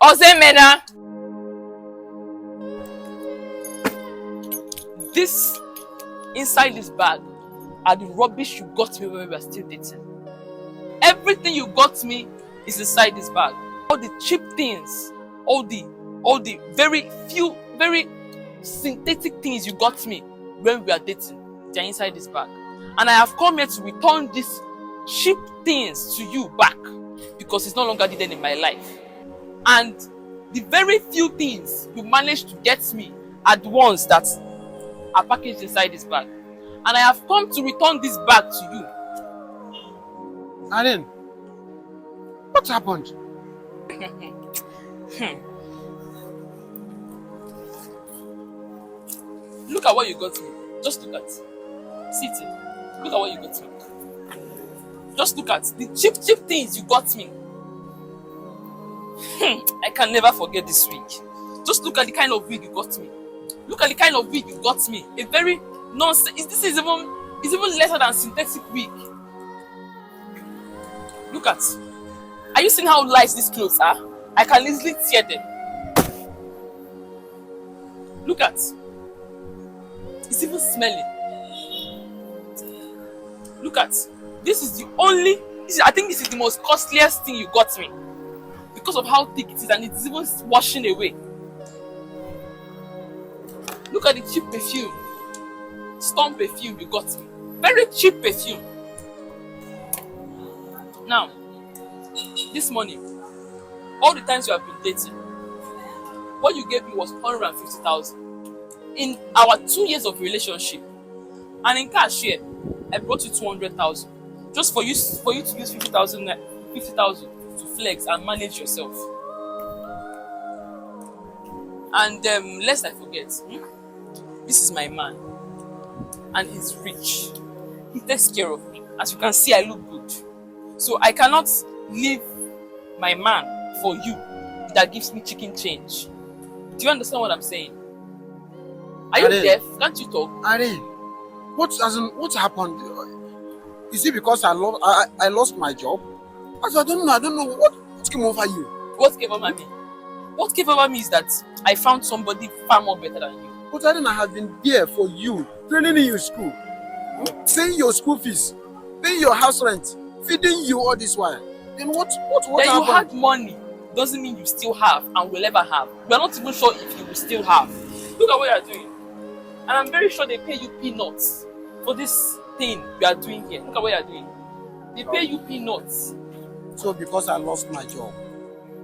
Ozemena, this inside this bag are the rubbish you got me when we were still dating. Everything you got me is inside this bag. All the cheap things, all the very few, very synthetic things you got me when we are dating, they are inside this bag. And I have come here to return these cheap things to you back because it's no longer needed in my life. And the very few things you managed to get me are the ones that are packaged inside this bag. And I have come to return this bag to you. Aren, what happened? Look at what you got me. Just look at. See it. Look at what you got me. Just look at the cheap things you got me. I can never forget this week. Just look at the kind of wig you got me. Look at the kind of wig you got me. A very nonsense. This is even lesser than synthetic wig. Look at. Are you seeing how light these clothes are? I can easily tear them. Look at. It's even smelling. Look at. This is the only. I think this is the most costliest thing you got me. Because of how thick it is and it's even washing away. Look at the cheap perfume. Storm perfume you got me. Very cheap perfume. Now, this morning, all the times you have been dating, what you gave me was 150,000 in our 2 years of relationship. And in cash here, I brought you 200,000. Just for you to use 50,000 to flex and manage yourself. And lest I forget, this is my man. And he's rich. He takes care of me. As you can see, I look good. So I cannot leave my man for you that gives me chicken change. Do you understand what I'm saying? Are you deaf? Can't you talk? Aren, what happened? Is it because I lost my job? I don't know what came over you. What came over me? What came over me is that I found somebody far more better than you. But Aren, I have been there for you, training in your school, paying your school fees, paying your house rent, feeding you all this while. Then what that happened? You had money doesn't mean you still have and will ever have. We are not even sure if you will still have. Look at what you are doing. And I'm very sure they pay you peanuts for this thing we are doing here. Look at what you are doing. They pay you peanuts. So because I lost my job,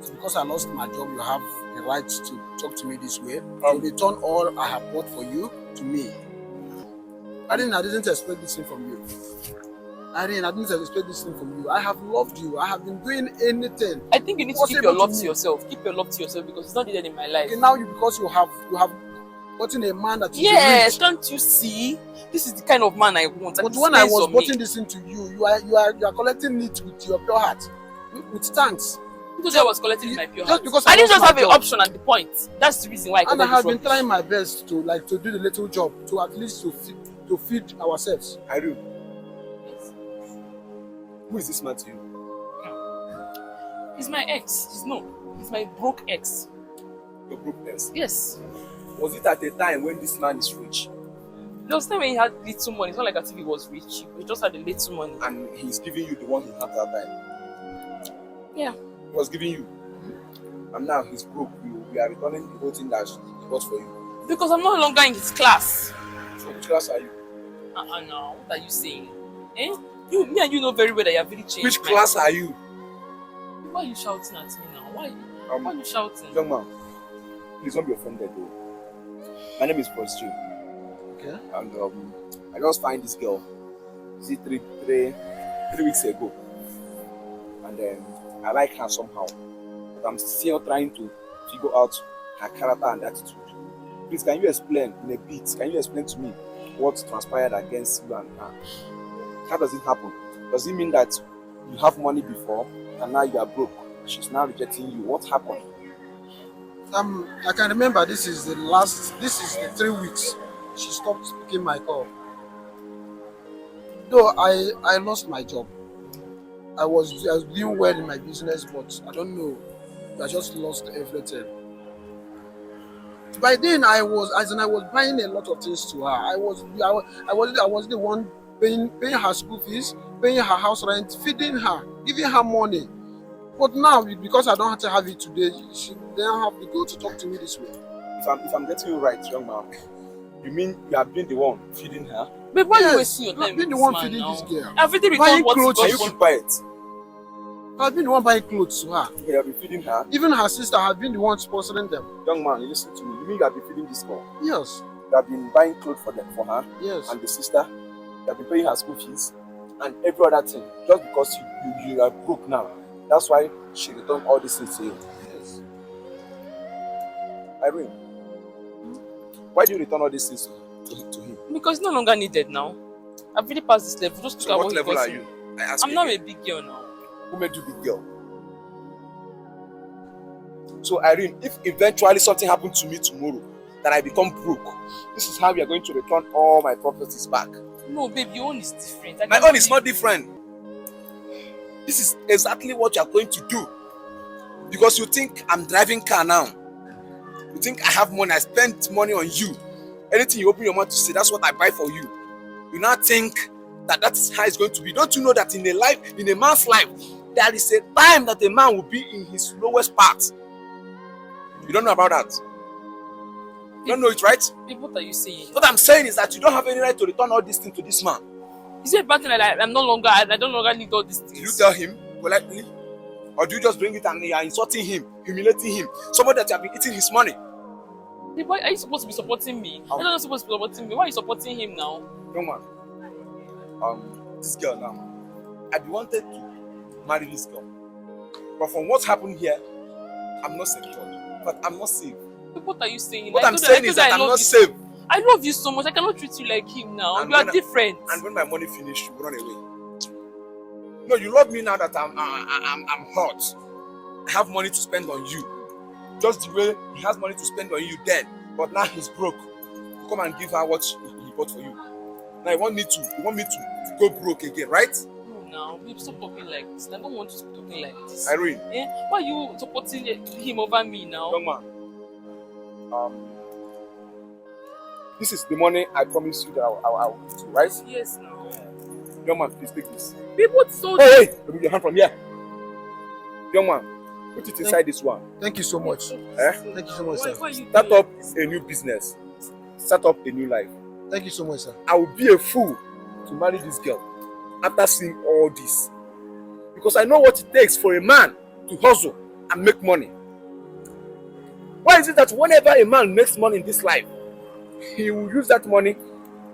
you have the right to talk to me this way, to return all I have bought for you to me. I didn't expect this thing from you. I didn't expect this thing from you. I have loved you. I have been doing anything. I think you need to keep your love to yourself. Keep your love to yourself because it's not needed in my life. Okay, now because you have gotten a man that is yes, rich. can't you see? This is the kind of man I want. But when I was putting this into you, you are collecting it with your pure heart, with thanks. Because I was collecting my pure heart. Because I didn't just have an job. option at the point. That's the reason why. And I have been trying my best to do the little job to at least to feed ourselves. I do. Yes. Who is this man to you? He's my ex. He's my broke ex. Your broke ex? Yes. Was it at a time when this man is rich? There was a time when he had little money. It's not like as if he was rich. He just had a little money. And he's giving you the one he had that time? Yeah. He was giving you. And now he's broke. We are returning the whole thing that he bought for you. Because I'm no longer in his class. So which class are you? No. What are you saying? Me and you know very well that you have really changed. Which class are you? Why are you shouting at me now? Why are you shouting? Young man, please don't be offended though. My name is Prosty. Okay. And I just find this girl. See, three weeks ago. And I like her somehow. But I'm still trying to figure out her character and attitude. Please, can you explain in a bit? Can you explain to me what transpired against you and her? How does it happen? Does it mean that you have money before and now you are broke? She's now rejecting you. What happened? I can remember this is the 3 weeks she stopped picking my call. Though I lost my job. I was doing well in my business, but I don't know. You have just lost everything. By then I was buying a lot of things to her. I was the one paying her school fees, paying her house rent, feeding her, giving her money. But now, because I don't have to have it today, she don't have to go to talk to me this way. If I'm getting you right, young man, you mean you have been the one feeding her? But why you wasting your time? I've been the one feeding this girl. Everything Buying returned what you clothes. got Can you from. keep quiet? I've been the one buying clothes to her. You have been feeding her? Even her sister, have been the one sponsoring them. Young man, you listen to me. You mean you have been feeding this girl? Yes. You have been buying clothes for her Yes. and the sister. You have been paying her school fees and every other thing. Just because you are broke now. That's why she returned all these things to you. Yes. Irene, why do you return all these things to him? Because it's no longer needed now. I've really passed this level. Just So what level are you? I ask I'm you not again. a big girl now. Who made you big girl? So Irene, if eventually something happened to me tomorrow, that I become broke, this is how we are going to return all my properties back. No, babe, your own is different. My own is not different. This is exactly what you are going to do. Because you think I'm driving car now. You think I have money, I spend money on you. Anything you open your mouth to say, that's what I buy for you. You now think that is how it's going to be. Don't you know that in a man's life, there is a time that a man will be in his lowest part? You don't know about that? You don't know it, right? Babe, what are you saying? What I'm saying is that you don't have any right to return all these things to this man. Is it a bad thing that I don't longer need all these things? Did you tell him politely? Or do you just bring it and you are insulting him, humiliating him? Somebody that you have been eating his money. Babe, why are you supposed to be supporting me? I'm not supposed to be supporting me. Why are you supporting him now? Young man, this girl now, I wanted to marry this girl. But from what happened here, I'm not secure. But I'm not safe. Babe, what are you saying? What I'm saying is that I'm not safe. I love you so much. I cannot treat you like him now. And You are when different. And when my money finished, you run away. No, you love me now that I'm hot. I have money to spend on you. Just the way he has money to spend on you then. But now he's broke. You come and give her what he bought for you. Now you want me to go broke again, right? No, now, babe, stop talking like this. I don't want you to be talking like this. Irene. Why are you supporting him over me now? Young man, this is the money I promised you that I'll give to you, right? Yes, now. Young man, please take this. Babe, what's so... Hey! Remove your hand from here. Young man, put it inside this one. Thank you so much. Thank you so much, sir. Why you Start doing up like this? a new business. Start up a new life. Thank you so much, sir. I will be a fool to marry this girl after seeing all this. Because I know what it takes for a man to hustle and make money. Why is it that whenever a man makes money in this life, he will use that money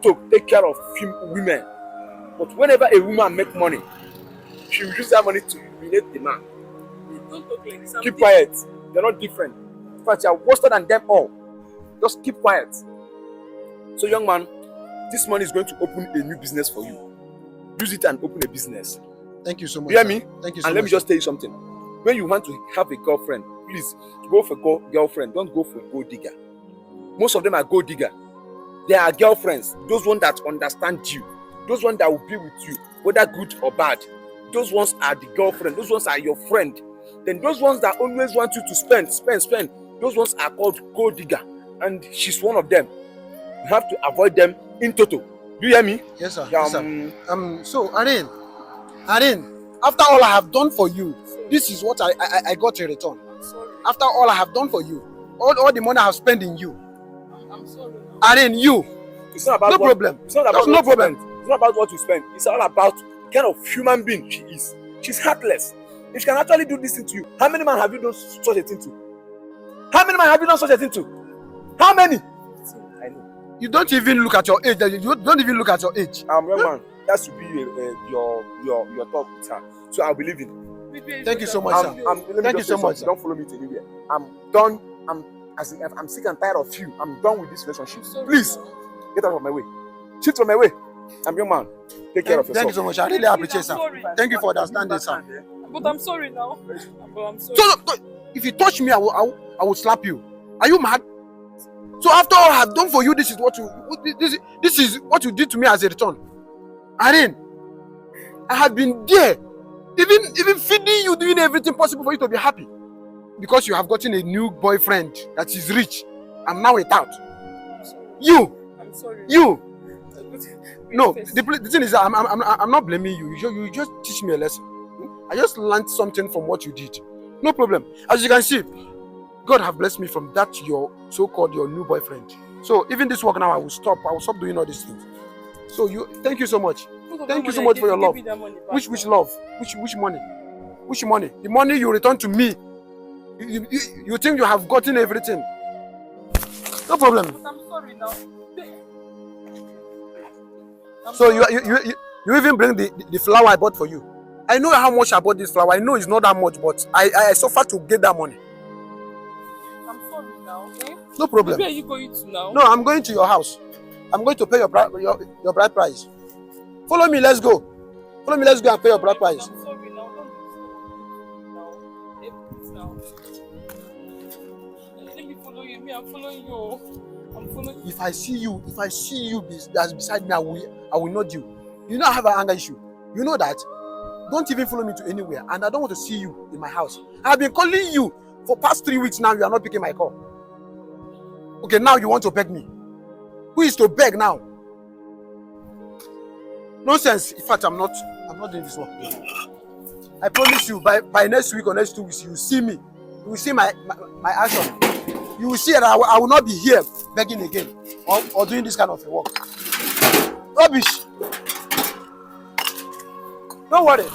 to take care of women? But whenever a woman makes money, she will use that money to humiliate the man. Don't talk like this. Keep quiet. They're not different. In fact, you are worse than them all. Just keep quiet. So, young man, this money is going to open a new business for you. Use it and open a business. Thank you so much. You hear me? Thank you so much. And let me just tell you something. When you want to have a girlfriend, please go for girlfriend. Don't go for gold digger. Most of them are gold digger. They are girlfriends. Those ones that understand you. Those ones that will be with you, whether good or bad. Those ones are the girlfriend. Those ones are your friend. Then those ones that always want you to spend. Those ones are called gold digger. And she's one of them. You have to avoid them in total. Do you hear me? Yes, sir. Yes, sir. So, Irene, after all I have done for you, this is what I got in return. I'm sorry. After all I have done for you, all the money I have spent in you, I'm sorry. Irene, you, It's not about no problem. It's not about There's no what you problem. spend. It's not about what you spend. It's all about the kind of human being she is. She's heartless. If she can actually do this thing to you, how many men have you done such a thing to? How many men have you done such a thing to? How many? I know. You don't even look at your age. You don't even look at your age. Young man, that should be your talk with her. So I'll believe in. Thank you so much, sir. Let me Thank just you so say much, something. Don't follow me to anywhere. I'm done. I'm sick and tired of you. I'm done with this relationship. Please get out of my way. Shift from my way. I'm your man. Take care of yourself. Thank you so much. I really appreciate, sir. Thank you for understanding, sir. But I'm sorry now. But I'm sorry. So, if you touch me, I will slap you. Are you mad? So after all I have done for you, this is what you did to me as a return. Irene, I have been there, even feeding you, doing everything possible for you to be happy. because you have gotten a new boyfriend that is rich, I'm now without. You. I'm sorry. You. No, the thing is that I'm not blaming you. You just teach me a lesson. I just learned something from what you did. No problem. As you can see, God have blessed me from that your so-called your new boyfriend. So even this work now, I will stop doing all these things. So thank you so much. Thank you so much for your love. Which love? Which money? Which money? The money you return to me. You think you have gotten everything? No problem. But I'm sorry now. So you even bring the flower I bought for you. I know how much I bought this flower. I know it's not that much, but I suffered to get that money. I'm sorry now. Eh? No problem. Where are you going to now? No, I'm going to your house. I'm going to pay your bride price. Follow me, let's go. Follow me, let's go and pay your bride price. I'm sorry now. Don't do this now. Let me follow you. I'm following you. I'm following you. If I see you that's beside me, I will nod you. You know I have an anger issue. You know that. Don't even follow me to anywhere, and I don't want to see you in my house. I've been calling you for past 3 weeks now. You are not picking my call. Okay, now you want to beg me. Who is to beg now? Nonsense. In fact, I'm not doing this work. I promise you, by next week or next 2 weeks, you will see me. You will see my action. You will see that I will not be here begging again or doing this kind of a work. Rubbish. Don't worry.